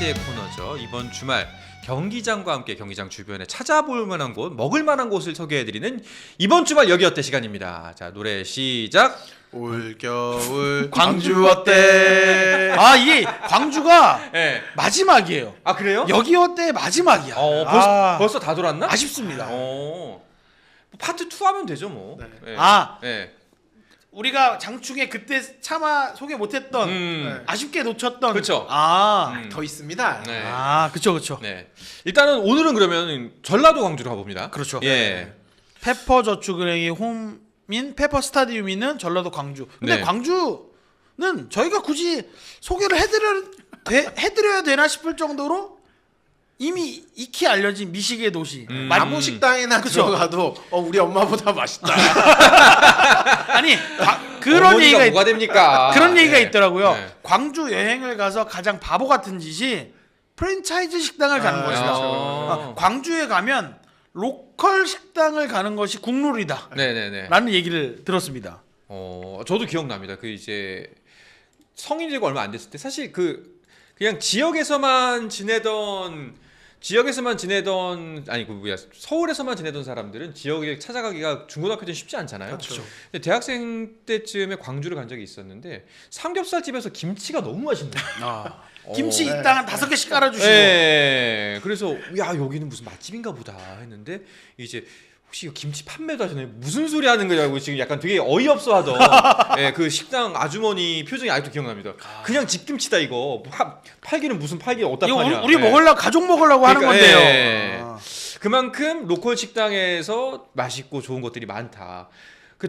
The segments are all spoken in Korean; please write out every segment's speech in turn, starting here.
번째 코너죠. 이번 주말 경기장과 함께 경기장 주변에 찾아볼 만한 곳, 먹을 만한 곳을 소개해드리는 이번 주말 여기 어때 시간입니다. 자, 노래 시작. 올겨울 광주 어때? 아, 이게 광주가 네. 마지막이에요. 아, 그래요? 여기 어때 마지막이야. 벌써 다 돌았나? 아쉽습니다. 뭐 파트 2 하면 되죠, 뭐. 네. 네. 네. 우리가 장충에 그때 차마 소개 못했던 네. 아쉽게 놓쳤던 그쵸. 더 있습니다. 네. 그쵸. 네. 일단은 오늘은 그러면 전라도 광주로 가봅니다. 그렇죠. 예. 페퍼저축은행의 홈인 페퍼 스타디움이 있는 전라도 광주. 근데 네. 광주는 저희가 굳이 소개를 해드려야 되나 싶을 정도로 이미 익히 알려진 미식의 도시. 아무 식당에나 그쵸. 들어가도 우리 엄마보다 맛있다. 아니 그런 어머니가 얘기가 뭐가 됩니까? 그런 얘기가 네. 있더라고요. 네. 광주 여행을 가서 가장 바보 같은 짓이 프랜차이즈 식당을 가는 것이다. 그렇죠. 광주에 가면 로컬 식당을 가는 것이 국룰이다. 네네네. 라는 얘기를 들었습니다. 저도 기억납니다. 그 이제 성인이 되고 얼마 안 됐을 때 사실 그냥 지역에서만 지내던 서울에서만 지내던 사람들은 지역에 찾아가기가 중고등학교 때 쉽지 않잖아요. 그렇죠. 근데 대학생 때쯤에 광주를 간 적이 있었는데 삼겹살 집에서 김치가 너무 맛있는 거예요. 김치 네. 일당 한 5개씩 깔아주시고. 네. 그래서 야 여기는 무슨 맛집인가 보다 했는데 이제 혹시 이거 김치 판매도 하시나요? 무슨 소리 하는 거냐고 지금 약간 되게 어이없어하던 예, 그 식당 아주머니 표정이 아직도 기억납니다. 그냥 집김치다 이거 팔기는 무슨 팔기 어디다 이거 파냐. 우리 예. 먹으려고 가족 먹으려고 하는 그러니까, 건데요. 예. 그만큼 로컬 식당에서 맛있고 좋은 것들이 많다.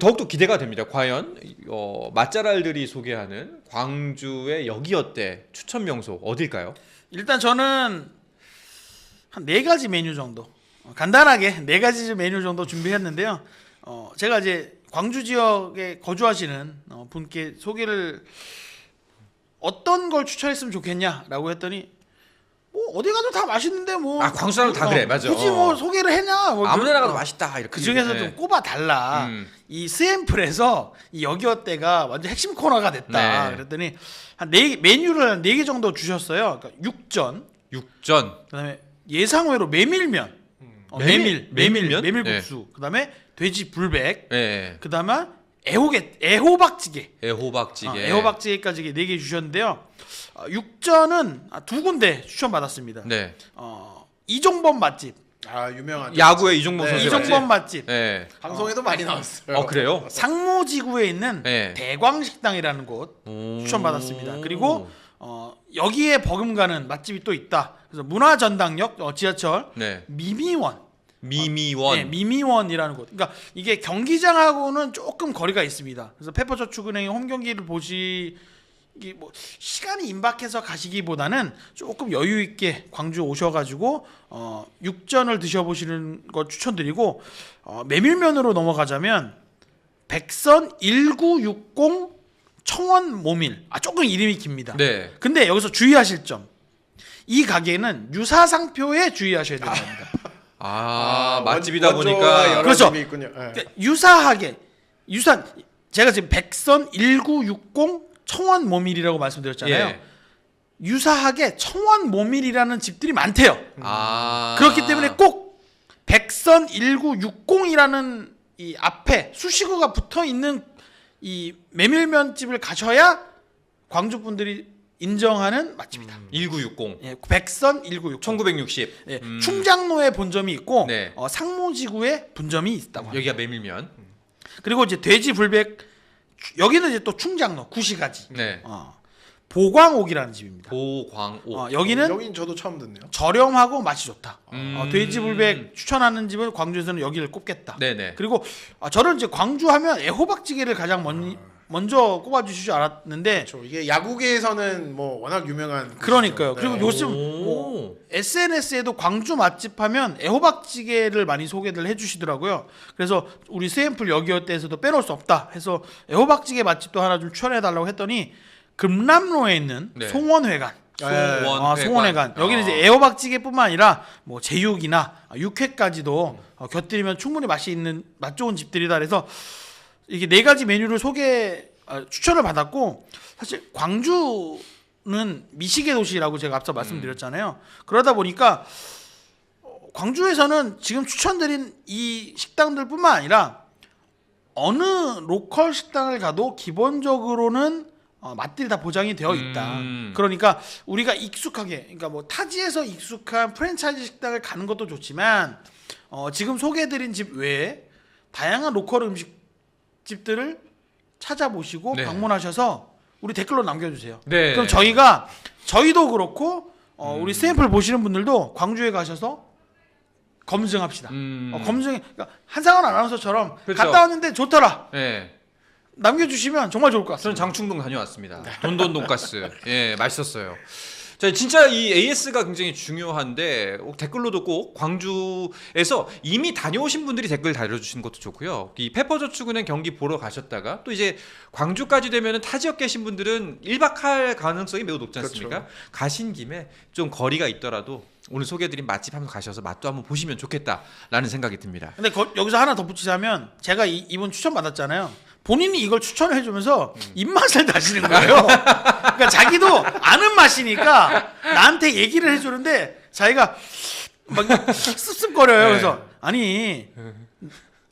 더욱더 기대가 됩니다. 과연 맛잘알들이 소개하는 광주의 여기 어때 추천 명소 어딜까요? 일단 저는 한 4가지 메뉴 정도 간단하게 4가지 메뉴 정도 준비했는데요. 제가 이제 광주 지역에 거주하시는 분께 소개를 어떤 걸 추천했으면 좋겠냐라고 했더니 뭐 어디 가도 다 맛있는데 뭐 광주 사람 다 그래, 맞아. 굳이 뭐 소개를 했냐 뭐 아무데나 가도 맛있다 이렇게. 그 중에서 네. 좀 꼽아 달라. 이 스앰플에서 이 여기 어때가 완전 핵심 코너가 됐다. 네. 그랬더니 한 메뉴를 한 4개 정도 주셨어요. 그러니까 육전, 그다음에 예상외로 메밀면, 메밀면? 메밀국수, 그다음에 돼지 불백, 네. 그다음에 애호박찌개. 애호박찌개. 애호박찌개까지 4개 주셨는데요. 육전은 2군데 추천받았습니다. 네. 이종범 맛집. 유명한 야구의 이종범 선수. 이종범 맛집. 네. 방송에도 많이 나왔어요. 그래요? 상무지구에 있는 네. 대광식당이라는 곳 추천받았습니다. 그리고 여기에 버금가는 맛집이 또 있다. 그래서 문화전당역 지하철 네. 미미원. 미미원. 미미원이라는 곳. 그러니까 이게 경기장하고는 조금 거리가 있습니다. 그래서 페퍼저축은행의 홈 경기를 이게 뭐 시간이 임박해서 가시기보다는 조금 여유 있게 광주 오셔가지고 육전을 드셔보시는 거 추천드리고 메밀면으로 넘어가자면 백선 1960 청원 모밀. 조금 이름이 깁니다. 네. 근데 여기서 주의하실 점. 이 가게는 유사상표에 주의하셔야 됩니다. 맛집이다 원조가 보니까 여러 그렇죠. 집이 있군요. 네. 그러니까 제가 지금 백선 1960 청원 모밀이라고 말씀드렸잖아요. 예. 유사하게 청원 모밀이라는 집들이 많대요. 그렇기 때문에 꼭 백선 1960이라는 이 앞에 수식어가 붙어 있는 이 메밀면 집을 가셔야 광주 분들이 인정하는 맛집이다. 1960. 예, 백선 1960. 1960. 예, 충장로에 본점이 있고 네. 상무지구에 분점이 있다고 합니다. 여기가 메밀면. 그리고 이제 돼지 불백 여기는 이제 또 충장로 구시가지. 네. 보광옥이라는 집입니다. 보광옥. 여긴 저도 처음 듣네요. 저렴하고 맛이 좋다. 돼지 불백 추천하는 집은 광주에서는 여기를 꼽겠다. 네네. 그리고 저는 이제 광주하면 애호박찌개를 가장 먼저 꼽아주실 줄 알았는데 그렇죠. 이게 야구계에서는 뭐 워낙 유명한. 그러니까요. 곳이죠. 그리고 네. 요즘 뭐 SNS에도 광주 맛집 하면 애호박찌개를 많이 소개를 해주시더라고요. 그래서 우리 스앰플 여기 어때에서도 빼놓을 수 없다 해서 애호박찌개 맛집도 하나 좀 추천해달라고 했더니 금남로에 있는 네. 송원회관. 송원회관. 여기는 이제 애호박찌개뿐만 아니라 뭐 제육이나 육회까지도 곁들이면 충분히 맛 좋은 집들이다. 그래서 이게 4가지 메뉴를 추천을 받았고 사실 광주 미식의 도시라고 제가 앞서 말씀드렸잖아요. 그러다 보니까 광주에서는 지금 추천드린 이 식당들뿐만 아니라 어느 로컬 식당을 가도 기본적으로는 맛들이 다 보장이 되어 있다. 그러니까 우리가 익숙하게, 그러니까 뭐 타지에서 익숙한 프랜차이즈 식당을 가는 것도 좋지만 지금 소개해드린 집 외에 다양한 로컬 음식집들을 찾아보시고 네. 방문하셔서 우리 댓글로 남겨주세요. 네. 그럼 저희도 그렇고 우리 스탬플 보시는 분들도 광주에 가셔서 검증합시다. 그러니까 한상원 아나운서처럼 그렇죠. 갔다 왔는데 좋더라. 네. 남겨주시면 정말 좋을 것 저는 같습니다. 장충동 다녀왔습니다. 돈돈 돈가스. 예, 맛있었어요. 자, 진짜 이 AS가 굉장히 중요한데 댓글로도 꼭 광주에서 이미 다녀오신 분들이 댓글 달아주시는 것도 좋고요. 이 페퍼저축은행 경기 보러 가셨다가 또 이제 광주까지 되면은 타 지역 계신 분들은 1박 할 가능성이 매우 높지 않습니까? 그렇죠. 가신 김에 좀 거리가 있더라도 오늘 소개해드린 맛집 한번 가셔서 맛도 한번 보시면 좋겠다라는 생각이 듭니다. 근데 여기서 하나 덧붙이자면 제가 이분 추천 받았잖아요. 본인이 이걸 추천을 해주면서 입맛을 다시는 거예요. 그러니까 자기도 아는 맛이니까 나한테 얘기를 해주는데 자기가 막 씁씁거려요. 네. 그래서 아니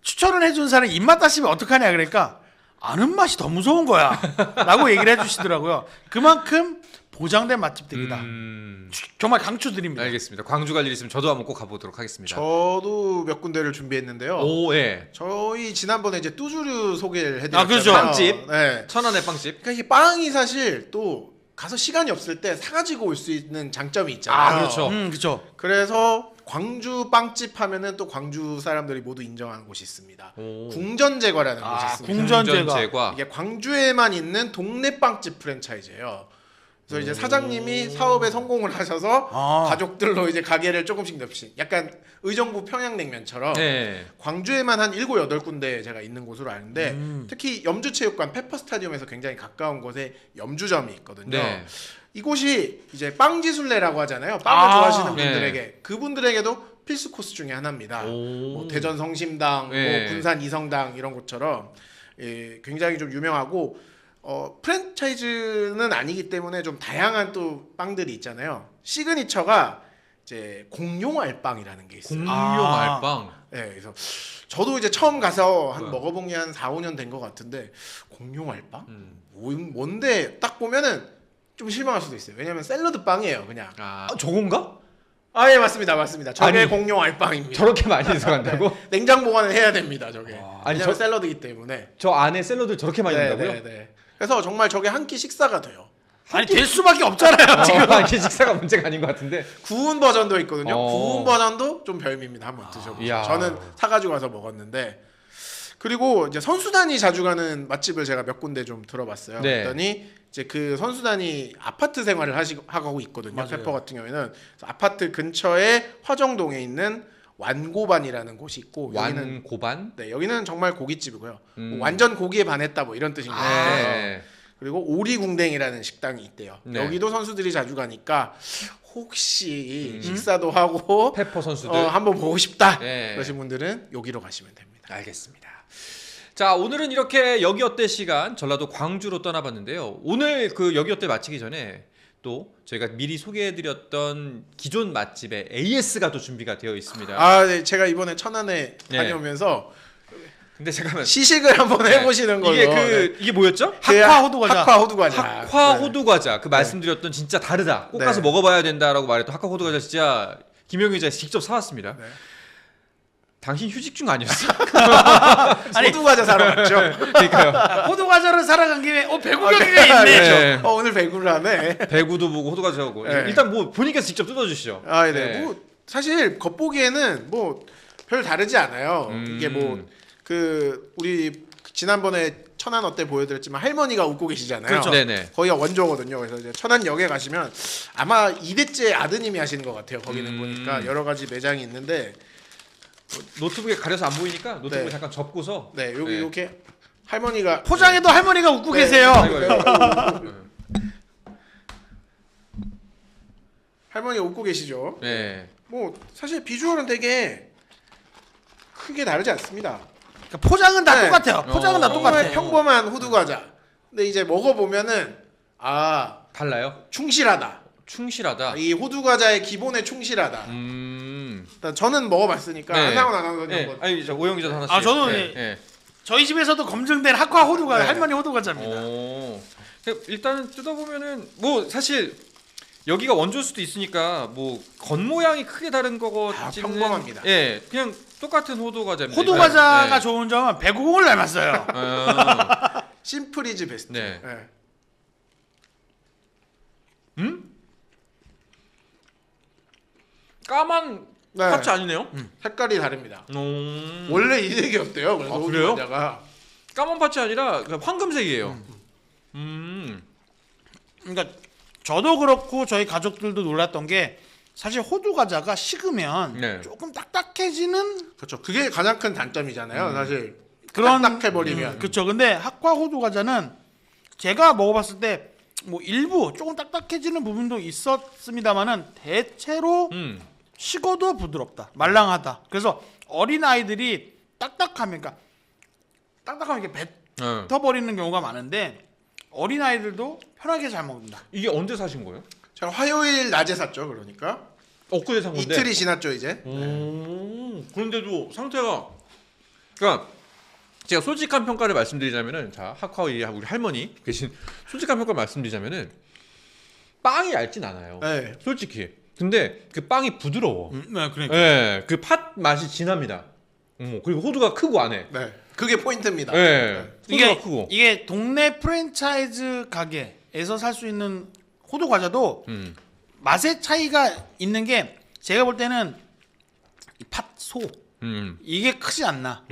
추천을 해준 사람이 입맛 다시면 어떡하냐 그러니까 아는 맛이 더 무서운 거야 라고 얘기를 해주시더라고요. 그만큼 보장된 맛집들이다. 정말 강추드립니다. 알겠습니다. 광주 갈 일 있으면 저도 한번 꼭 가보도록 하겠습니다. 저도 몇 군데를 준비했는데요. 오, 예. 저희 지난번에 이제 뚜주류 소개를 해드렸잖아요. 그렇죠. 빵집. 네. 천안의 빵집. 그러니까 이 빵이 사실 또 가서 시간이 없을 때 사가지고 올 수 있는 장점이 있잖아요. 아, 그렇죠. 그렇죠. 그래서 광주 빵집 하면은 또 광주 사람들이 모두 인정하는 곳이 있습니다. 오. 궁전제과라는 곳이 있습니다. 궁전제과. 이게 광주에만 있는 동네 빵집 프랜차이즈예요. 그래서 이제 사장님이 사업에 성공을 하셔서 가족들로 이제 가게를 조금씩 약간 의정부 평양냉면처럼 네. 광주에만 한 7, 8군데 제가 있는 곳으로 아는데 특히 염주체육관 페퍼스타디움에서 굉장히 가까운 곳에 염주점이 있거든요. 네. 이곳이 이제 빵지순례라고 하잖아요. 빵을 좋아하시는 네. 분들에게 그분들에게도 필수 코스 중에 하나입니다. 뭐 대전 성심당, 네. 뭐 군산 이성당 이런 곳처럼 굉장히 좀 유명하고 프랜차이즈는 아니기 때문에 좀 다양한 또 빵들이 있잖아요. 시그니처가 이제 공룡 알빵이라는 게 있어요. 공룡 알빵. 네, 그래서 저도 이제 처음 가서 뭐야? 먹어본 게 한 4, 5년 된 것 같은데 공룡 알빵? 뭔데 딱 보면은 좀 실망할 수도 있어요. 왜냐면 샐러드 빵이에요, 그냥. 아, 저건가? 아, 예, 맞습니다. 저게 아니, 공룡 알빵입니다. 저렇게 많이 들어간다고? 네, 냉장 보관을 해야 됩니다, 저게. 아니, 왜냐면 샐러드이기 때문에. 저 안에 샐러드 저렇게 많이 넣는다고요? 네. 그래서 정말 저게 한 끼 식사가 돼요. 아니 될 수밖에 없잖아요. 지금. 이게 식사가 문제가 아닌 것 같은데. 구운 버전도 있거든요. 어. 구운 버전도 좀 별미입니다. 한번 드셔보세요. 이야. 저는 사가지고 와서 먹었는데 그리고 이제 선수단이 자주 가는 맛집을 제가 몇 군데 좀 들어봤어요. 네. 그랬더니 이제 그 선수단이 아파트 생활을 하고 있거든요. 맞아요. 페퍼 같은 경우에는 그래서 아파트 근처에 화정동에 있는 완고반이라는 곳이 있고 여기는 완고반? 네, 여기는 정말 고깃집이고요. 뭐 완전 고기에 반했다 뭐 이런 뜻인 거예요. 네. 그리고 오리궁뎅이라는 식당이 있대요. 네. 여기도 선수들이 자주 가니까 혹시 식사도 하고 페퍼 선수들. 한번 보고 싶다 네. 그러신 분들은 여기로 가시면 됩니다. 알겠습니다. 자, 오늘은 이렇게 여기 어때 시간 전라도 광주로 떠나봤는데요. 오늘 그 여기 어때 마치기 전에 또 저희가 미리 소개해드렸던 기존 맛집의 AS가 또 준비가 되어 있습니다. 아, 네, 제가 이번에 천안에 네. 다녀오면서 근데 잠깐만, 시식을 한번 해보시는 걸로. 이게 뭐였죠? 학화 호두과자. 학화 호두과자. 학화 네. 호두과자. 그 말씀드렸던 진짜 다르다. 꼭 네. 가서 먹어봐야 된다라고 말했던 학화 호두과자 진짜 김영희 기자 직접 사왔습니다. 네. 당신 휴직 중 아니었어? 아니, 호두과자 사러 왔죠. 그러니까요. 호두과자를 살아간 김에 배구경기가 있네. 네. 오늘 배구를 하네. 배구도 보고 호두과자 하고. 네. 일단 뭐 본인께서 직접 뜯어주시죠. 아, 네. 네. 뭐 사실 겉보기에는 뭐 별 다르지 않아요. 이게 뭐 그 우리 지난번에 천안 어때 보여드렸지만 할머니가 웃고 계시잖아요. 그렇죠. 네네. 거기가 원조거든요. 그래서 이제 천안역에 가시면 아마 2대째 아드님이 하시는 것 같아요. 거기는 보니까 여러 가지 매장이 있는데 노트북에 가려서 안 보이니까 노트북에 네. 잠깐 접고서. 네, 여기 네. 이렇게 할머니가 포장에도 할머니가 웃고 네. 계세요. 아이고, 아이고. 할머니가 웃고 계시죠. 네. 뭐 사실 비주얼은 되게 크게 다르지 않습니다. 그러니까 포장은 다 네. 똑같아요. 포장은 다 어. 똑같아. 정말 평범한 호두과자. 근데 이제 먹어보면은 아 달라요? 충실하다. 충실하다. 이 호두 과자의 기본에 충실하다. 일단 저는 먹어봤으니까 네. 한상원 아나운서님 네. 한번. 아니 저 오영 기자 하나씩. 아, 저는 네. 네. 저희 집에서도 검증된 학과 호두가 네. 할머니 호두 과자입니다. 오. 일단은 뜯어보면은 뭐 사실 여기가 원조일 수도 있으니까 뭐 겉모양이 크게 다른 거거지는 평범합니다. 예, 그냥 똑같은 호두 과자입니다. 호두 과자가 좋은 점은 배구공을 닮았어요. 심플 이즈 베스트. 네. 네. 까만 네. 파츠 아니네요? 색깔이 다릅니다. 오. 원래 이 색이었대요. 그래서 아, 호두 그래요? 과자가 까만 파츠 아니라 그냥 황금색이에요. 그러니까 저도 그렇고 저희 가족들도 놀랐던 게 사실 호두 과자가 식으면 네. 조금 딱딱해지는 그렇죠. 그게 가장 큰 단점이잖아요. 사실 그런 딱딱해버리면. 그렇죠. 근데 학과 호두 과자는 제가 먹어봤을 때 뭐 일부 조금 딱딱해지는 부분도 있었습니다만은 대체로 식어도 부드럽다, 말랑하다. 그래서 어린 아이들이 딱딱하면, 그러니까 딱딱하면 이렇게 뱉어버리는 경우가 많은데 어린 아이들도 편하게 잘 먹는다. 이게 언제 사신 거예요? 제가 화요일 낮에 샀죠. 그러니까 엊그제 산 건데. 이틀이 지났죠 이제. 그런데도 상태가 그러니까 제가 솔직한 평가를 말씀드리자면은 자 학화의 우리 할머니 계신 솔직한 평가를 말씀드리자면은 빵이 얇진 않아요. 네. 솔직히. 근데 그 빵이 부드러워. 네, 그러니까. 예, 그 팥 맛이 진합니다. 그리고 호두가 크고 안에. 네. 그게 포인트입니다. 예, 이게 호두가 크고. 이게 동네 프랜차이즈 가게에서 살 수 있는 호두 과자도 맛의 차이가 있는 게 제가 볼 때는 이 팥소 이게 크지 않나.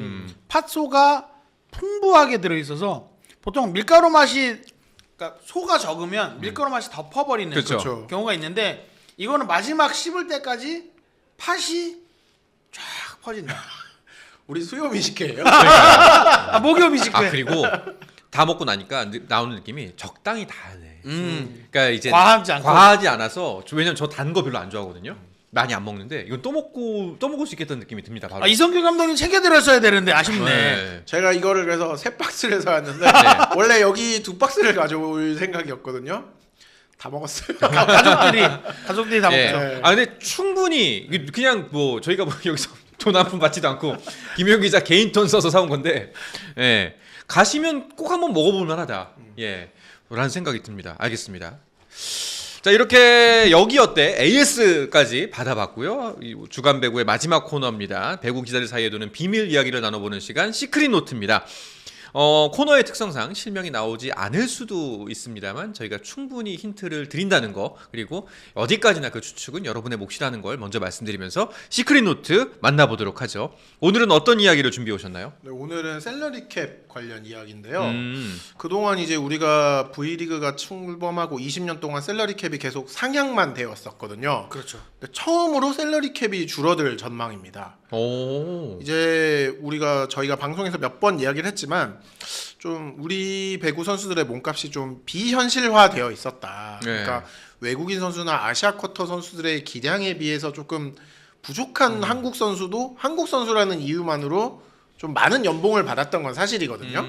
팥소가 풍부하게 들어있어서 보통 밀가루 맛이, 그러니까 소가 적으면 밀가루 맛이 덮어버리는 그렇죠. 경우가 있는데 이거는 마지막 씹을 때까지 팥이 쫙 퍼진다. 우리 수요미식회예요. 아, 목욕 미식회. 아 그리고 다 먹고 나니까 나오는 느낌이 적당히 다네. 그러니까 이제 과하지 않고. 과하지 않아서 왜냐면 저 단 거 별로 안 좋아하거든요. 많이 안 먹는데 이건 또 먹을 수 있겠다는 느낌이 듭니다. 바로. 아, 이성규 감독님 챙겨드렸어야 되는데 아쉽네. 네. 제가 이거를 그래서 3박스를 사왔는데 원래 여기 2박스를 가져올 생각이었거든요. 다 먹었어요. 가족들이 다 예. 먹죠. 네. 아 근데 충분히 그냥 뭐 저희가 뭐 여기서 돈 한 푼 받지도 않고 김효영 기자 개인 돈 써서 사온 건데 예. 가시면 꼭 한번 먹어볼 만하다. 예. 라는 생각이 듭니다. 알겠습니다. 자 이렇게 여기 어때 AS까지 받아봤고요. 이 주간 배구의 마지막 코너입니다. 배구 기자들 사이에 두는 비밀 이야기를 나눠보는 시간 시크릿 노트입니다. 코너의 특성상 실명이 나오지 않을 수도 있습니다만 저희가 충분히 힌트를 드린다는 거 그리고 어디까지나 그 추측은 여러분의 몫이라는 걸 먼저 말씀드리면서 시크릿 노트 만나보도록 하죠. 오늘은 어떤 이야기를 준비해 오셨나요? 네, 오늘은 샐러리 캡 관련 이야기인데요. 그동안 이제 우리가 V리그가 출범하고 20년 동안 샐러리 캡이 계속 상향만 되었었거든요. 그렇죠. 근데 처음으로 샐러리 캡이 줄어들 전망입니다. 오. 이제 저희가 방송에서 몇 번 이야기를 했지만 좀 우리 배구 선수들의 몸값이 좀 비현실화되어 있었다. 네. 그러니까 외국인 선수나 아시아 쿼터 선수들의 기량에 비해서 조금 부족한 한국 선수도 한국 선수라는 이유만으로 좀 많은 연봉을 받았던 건 사실이거든요.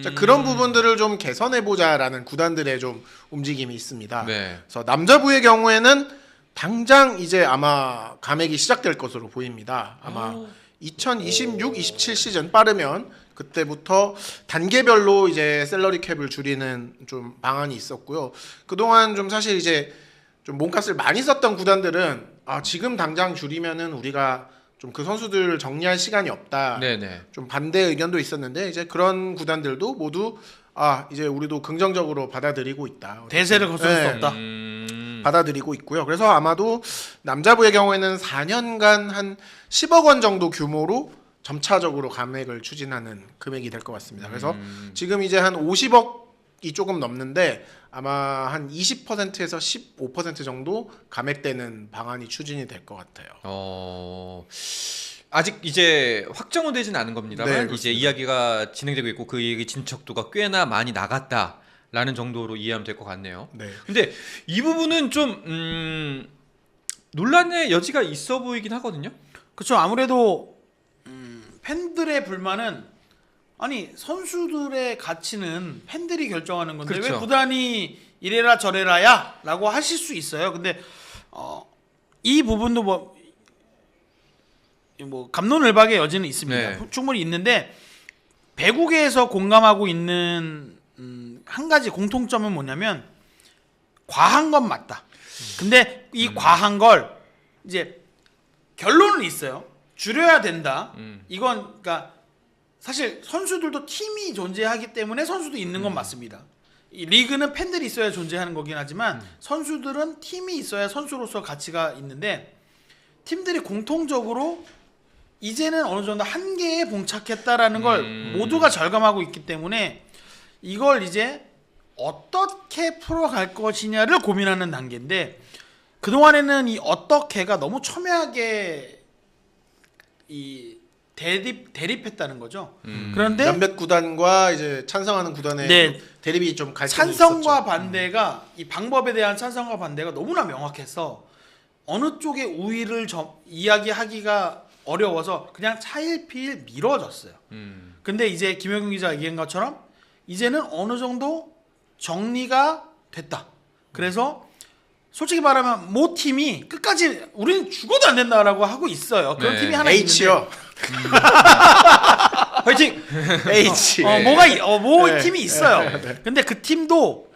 자, 그런 부분들을 좀 개선해 보자라는 구단들의 좀 움직임이 있습니다. 네. 그래서 남자부의 경우에는 당장 이제 아마 감액이 시작될 것으로 보입니다. 아마 2026-27 시즌 빠르면 그때부터 단계별로 이제 샐러리 캡을 줄이는 좀 방안이 있었고요. 그동안 좀 사실 이제 좀 몸값을 많이 썼던 구단들은 지금 당장 줄이면은 우리가 좀 그 선수들 정리할 시간이 없다. 네네. 좀 반대 의견도 있었는데 이제 그런 구단들도 모두 이제 우리도 긍정적으로 받아들이고 있다. 대세를 거스를 수 네. 없다. 받아들이고 있고요. 그래서 아마도 남자부의 경우에는 4년간 한 10억 원 정도 규모로 점차적으로 감액을 추진하는 금액이 될 것 같습니다. 그래서 지금 이제 한 50억이 조금 넘는데 아마 한 20%에서 15% 정도 감액되는 방안이 추진이 될 것 같아요. 아직 이제 확정은 되진 않은 겁니다만 네, 이제 그렇습니다. 이야기가 진행되고 있고 그 얘기 진척도가 꽤나 많이 나갔다라는 정도로 이해하면 될 것 같네요. 네. 근데 이 부분은 좀 논란의 여지가 있어 보이긴 하거든요. 그렇죠. 아무래도 팬들의 불만은 아니 선수들의 가치는 팬들이 결정하는 건데 그렇죠. 왜 구단이 이래라 저래라야라고 하실 수 있어요. 근데 이 부분도 뭐 갑론을박의 여지는 있습니다. 네. 충분히 있는데 배구계에서 공감하고 있는 한 가지 공통점은 뭐냐면 과한 건 맞다. 근데 이 과한 걸 이제 결론은 있어요. 줄여야 된다. 이건 그러니까 사실 선수들도 팀이 존재하기 때문에 선수도 있는 건 맞습니다. 이 리그는 팬들이 있어야 존재하는 거긴 하지만 선수들은 팀이 있어야 선수로서 가치가 있는데 팀들이 공통적으로 이제는 어느 정도 한계에 봉착했다라는 걸 모두가 절감하고 있기 때문에 이걸 이제 어떻게 풀어갈 것이냐를 고민하는 단계인데 그동안에는 이 어떻게가 너무 첨예하게 이 대립했다는 거죠. 그런데 몇몇 구단과 이제 찬성하는 구단의 네. 대립이 좀 갈등이 찬성과 있었죠. 반대가 이 방법에 대한 찬성과 반대가 너무나 명확해서 어느 쪽의 우위를 이야기하기가 어려워서 그냥 차일피일 미뤄졌어요. 근데 이제 김영균 기자 얘기한 것처럼 이제는 어느 정도 정리가 됐다. 그래서 솔직히 말하면 모 팀이 끝까지 우리는 죽어도 안 된다라고 하고 있어요. 그런 네. 팀이 하나 H요. 화이팅! H. 있는데 모 네. 팀이 있어요. 근데 그 팀도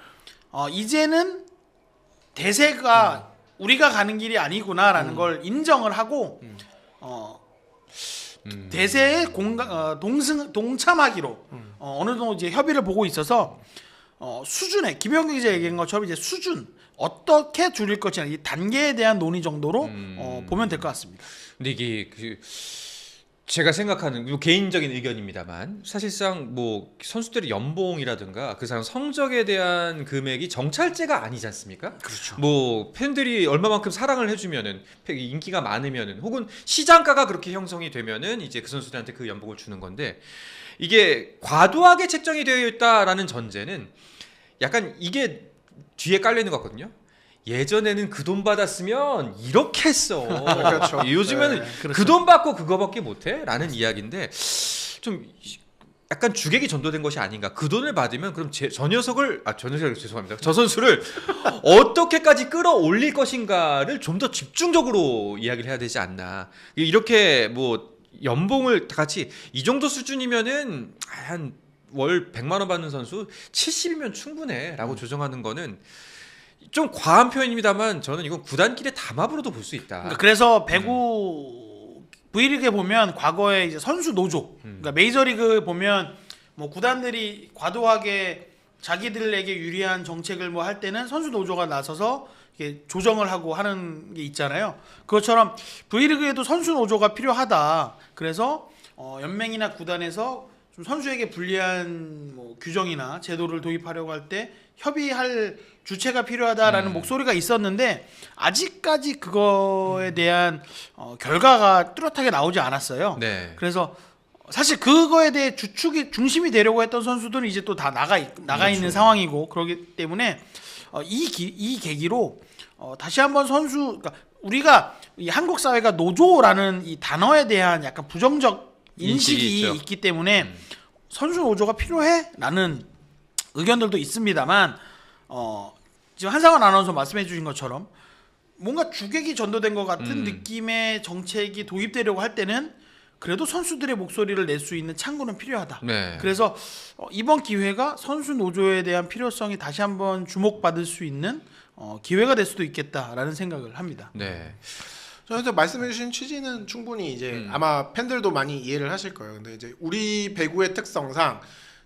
이제는 대세가 우리가 가는 길이 아니구나라는 걸 인정을 하고 대세에 동참하기로 어느 정도 이제 협의를 보고 있어서 수준에 김영규 기자 얘기한 것처럼 이제 수준 어떻게 줄일 것이냐 이 단계에 대한 논의 정도로 보면 될 것 같습니다. 근데 이게 제가 생각하는 개인적인 의견입니다만 사실상 뭐 선수들의 연봉이라든가 그 사람 성적에 대한 금액이 정찰제가 아니지 않습니까? 그렇죠. 뭐 팬들이 얼마만큼 사랑을 해주면은 인기가 많으면은 혹은 시장가가 그렇게 형성이 되면은 이제 그 선수들한테 그 연봉을 주는 건데 이게 과도하게 책정이 되어 있다라는 전제는 약간 이게 뒤에 깔려 있는 것 같거든요. 예전에는 그 돈 받았으면 이렇게 했어. 그렇죠. 요즘에는 네, 그렇죠. 그 돈 받고 그거밖에 못해? 라는 이야기인데 좀 약간 주객이 전도된 것이 아닌가. 그 돈을 받으면 그럼 저 녀석을 죄송합니다. 저 선수를 어떻게까지 끌어올릴 것인가를 좀 더 집중적으로 이야기를 해야 되지 않나. 이렇게 뭐 연봉을 다 같이 이 정도 수준이면은 한 월 100만 원 받는 선수 70이면 충분해라고 조정하는 거는 좀 과한 표현입니다만 저는 이건 구단끼리의 담합으로도 볼 수 있다. 그러니까 그래서 배구 V리그에 보면 과거에 이제 선수 노조, 그러니까 메이저리그 보면 뭐 구단들이 과도하게 자기들에게 유리한 정책을 뭐 할 때는 선수 노조가 나서서 이렇게 조정을 하고 하는 게 있잖아요. 그것처럼 V리그에도 선수 노조가 필요하다. 그래서 연맹이나 구단에서 좀 선수에게 불리한 뭐 규정이나 제도를 도입하려고 할 때 협의할 주체가 필요하다라는 목소리가 있었는데 아직까지 그거에 대한 결과가 뚜렷하게 나오지 않았어요. 네. 그래서 사실 그거에 대해 중심이 되려고 했던 선수들은 이제 또 다 나가 있는 상황이고 그렇기 때문에 이 계기로 다시 한번 그러니까 우리가 이 한국 사회가 노조라는 이 단어에 대한 약간 부정적 인식이 있죠. 있기 때문에 선수 노조가 필요해라는 의견들도 있습니다만 지금 한상원 아나운서 말씀해 주신 것처럼 뭔가 주객이 전도된 것 같은 느낌의 정책이 도입되려고 할 때는 그래도 선수들의 목소리를 낼 수 있는 창구는 필요하다. 네. 그래서 이번 기회가 선수 노조에 대한 필요성이 다시 한번 주목받을 수 있는 기회가 될 수도 있겠다라는 생각을 합니다. 네. 저한테 말씀해주신 취지는 충분히 이제 아마 팬들도 많이 이해를 하실 거예요. 근데 이제 우리 배구의 특성상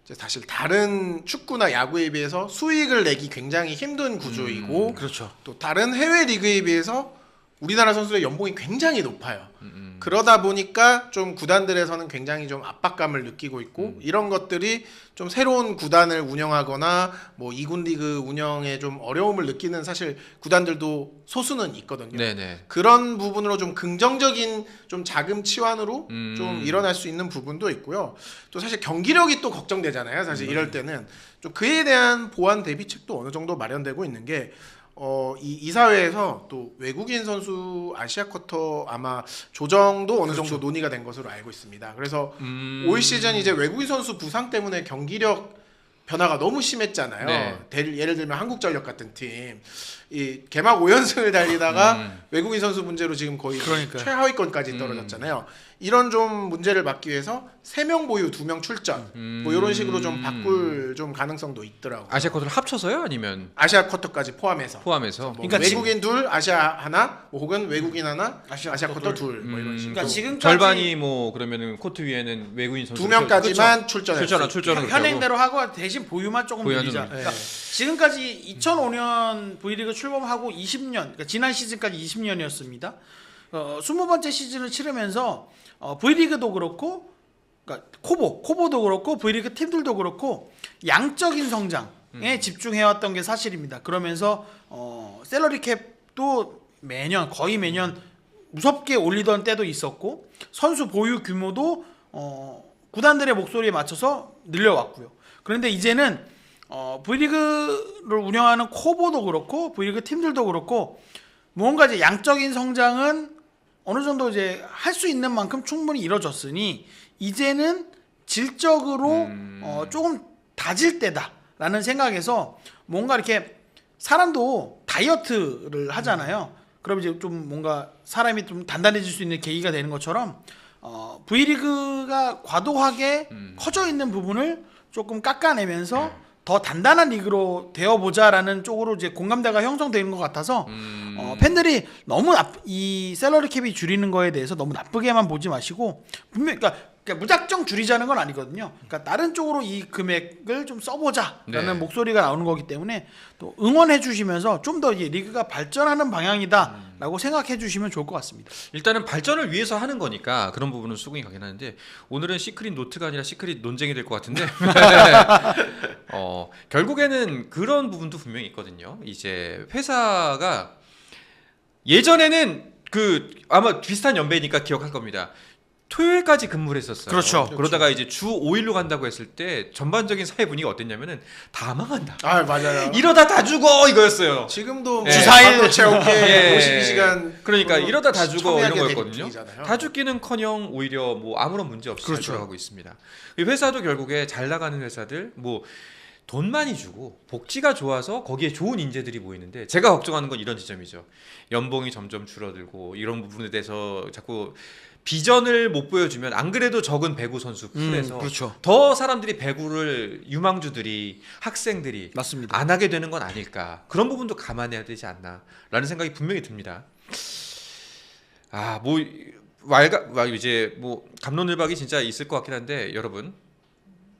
이제 사실 다른 축구나 야구에 비해서 수익을 내기 굉장히 힘든 구조이고, 그렇죠. 또 다른 해외 리그에 비해서 우리나라 선수의 연봉이 굉장히 높아요. 그러다 보니까 좀 구단들에서는 굉장히 좀 압박감을 느끼고 있고 이런 것들이 좀 새로운 구단을 운영하거나 뭐 2군 리그 운영에 좀 어려움을 느끼는 사실 구단들도 소수는 있거든요. 네네. 그런 부분으로 좀 긍정적인 좀 자금 치환으로 좀 일어날 수 있는 부분도 있고요. 또 사실 경기력이 또 걱정되잖아요. 사실 이럴 때는 좀 그에 대한 보완 대비책도 어느 정도 마련되고 있는 게 이 이사회에서 또 외국인 선수 아시아 쿼터 아마 조정도 어느 정도 논의가 된 것으로 알고 있습니다. 그래서 올 시즌 이제 외국인 선수 부상 때문에 경기력 변화가 너무 심했잖아요. 네. 예를 들면 한국전력 같은 팀, 이 개막 5연승을 달리다가 외국인 선수 문제로 지금 거의 그러니까요. 최하위권까지 떨어졌잖아요. 이런 좀 문제를 막기 위해서 3명 보유, 2명 출전, 뭐 이런 식으로 좀 바꿀 좀 가능성도 있더라고요. 아시아 쿼터를 합쳐서요? 아니면 아시아 쿼터까지 포함해서. 포함해서? 뭐 그러니까 외국인 둘, 아시아 하나, 뭐 혹은 외국인 하나, 아시아 아시아 쿼터 쿼터 둘, 뭐 이런 식으로. 그러니까 지금까지 절반이 뭐 그러면은 코트 위에는 외국인 선수 2명까지만 출전했어요. 출전은 현행대로 하고 대신 보유만 조금 보유만 늘리자. 좀- 그러니까 지금까지 2005년 V리그 출범하고 20년, 그러니까 지난 시즌까지 20년이었습니다. 20번째 시즌을 치르면서 V리그도 그렇고, 그러니까 코보도 그렇고 V리그 팀들도 그렇고 양적인 성장에 집중해왔던 게 사실입니다. 그러면서 셀러리 캡도 거의 매년 무섭게 올리던 때도 있었고 선수 보유 규모도 구단들의 목소리에 맞춰서 늘려왔고요. 그런데 이제는 V리그를 운영하는 코보도 그렇고 V리그 팀들도 그렇고 무언가 이제 양적인 성장은 어느 정도 이제 할 수 있는 만큼 충분히 이루어졌으니 이제는 질적으로 조금 다질 때다라는 생각에서 뭔가 이렇게 사람도 다이어트를 하잖아요. 그럼 이제 좀 뭔가 사람이 좀 단단해질 수 있는 계기가 되는 것처럼 V리그가 과도하게 커져 있는 부분을 조금 깎아내면서 더 단단한 리그로 되어보자라는 쪽으로 이제 공감대가 형성되는 것 같아서 팬들이 너무 이 셀러리 캡이 줄이는 거에 대해서 너무 나쁘게만 보지 마시고 분명 그러니까 무작정 줄이자는 건 아니거든요. 그러니까 다른 쪽으로 이 금액을 좀 써보자라는 네. 목소리가 나오는 거기 때문에 또 응원해 주시면서 좀 더 이 리그가 발전하는 방향이다라고 생각해 주시면 좋을 것 같습니다. 일단은 발전을 위해서 하는 거니까 그런 부분은 수긍이 가긴 하는데 오늘은 시크릿 노트가 아니라 시크릿 논쟁이 될 것 같은데 결국에는 그런 부분도 분명히 있거든요. 이제 회사가 예전에는 아마 비슷한 연배니까 기억할 겁니다. 토요일까지 근무를 했었어요. 그렇죠. 그러다가 이제 주 5일로 간다고 했을 때 전반적인 사회 분위기가 어땠냐면은 다 망한다. 아 맞아요. 이러다 다 죽어 이거였어요. 지금도 예. 주사일 채우게 예. 52시간 그러니까 이러다 다 죽어 이런 첨예하게 거였거든요. 분위기잖아요. 다 죽기는커녕 오히려 뭐 아무런 문제 없이 잘 그렇죠. 돌아가고 있습니다. 이 회사도 결국에 잘 나가는 회사들 뭐 돈 많이 주고 복지가 좋아서 거기에 좋은 인재들이 모이는데 제가 걱정하는 건 이런 지점이죠. 연봉이 점점 줄어들고 이런 부분에 대해서 자꾸 비전을 못 보여주면 안 그래도 적은 배구 선수 풀에서 그렇죠. 더 사람들이 배구를 유망주들이 학생들이 맞습니다. 안 하게 되는 건 아닐까 그런 부분도 감안해야 되지 않나라는 생각이 분명히 듭니다. 뭐 이제 뭐 갑론을박이 진짜 있을 것 같긴 한데 여러분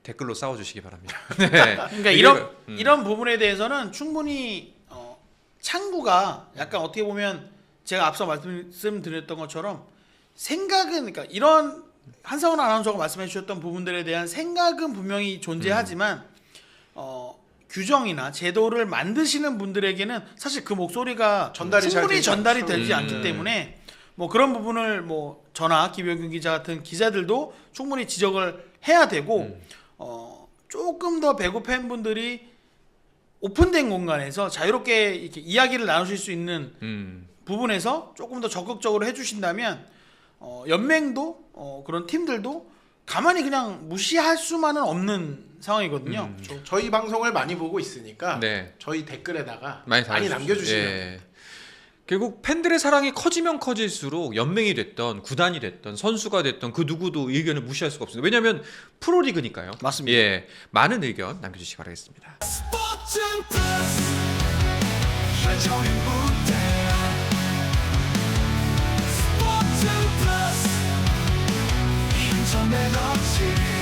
댓글로 싸워주시기 바랍니다. 네. 그러니까 이런 부분에 대해서는 충분히 창구가 약간 어떻게 보면 제가 앞서 말씀드렸던 것처럼 생각은 그러니까 이런 한상훈 아나운서가 말씀해 주셨던 부분들에 대한 생각은 분명히 존재하지만 규정이나 제도를 만드시는 분들에게는 사실 그 목소리가 전달이 잘 충분히 되지 전달이 않죠. 되지 않기 때문에 뭐 그런 부분을 뭐 저나 김효균 기자 같은 기자들도 충분히 지적을 해야 되고 조금 더 배구 팬분들이 오픈된 공간에서 자유롭게 이렇게 이야기를 나누실 수 있는 부분에서 조금 더 적극적으로 해주신다면 연맹도 그런 팀들도 가만히 그냥 무시할 수만은 없는 상황이거든요. 저희 방송을 많이 보고 있으니까 네. 저희 댓글에다가 많이 많이 남겨주시면 예. 결국 팬들의 사랑이 커지면 커질수록 연맹이 됐던 구단이 됐던 선수가 됐던 그 누구도 의견을 무시할 수가 없습니다. 왜냐하면 프로리그니까요. 맞습니다. 예, 많은 의견 남겨주시기 바라겠습니다. 스포츠 플러스 한정의 무대 스포츠 플러스 인터넷 없이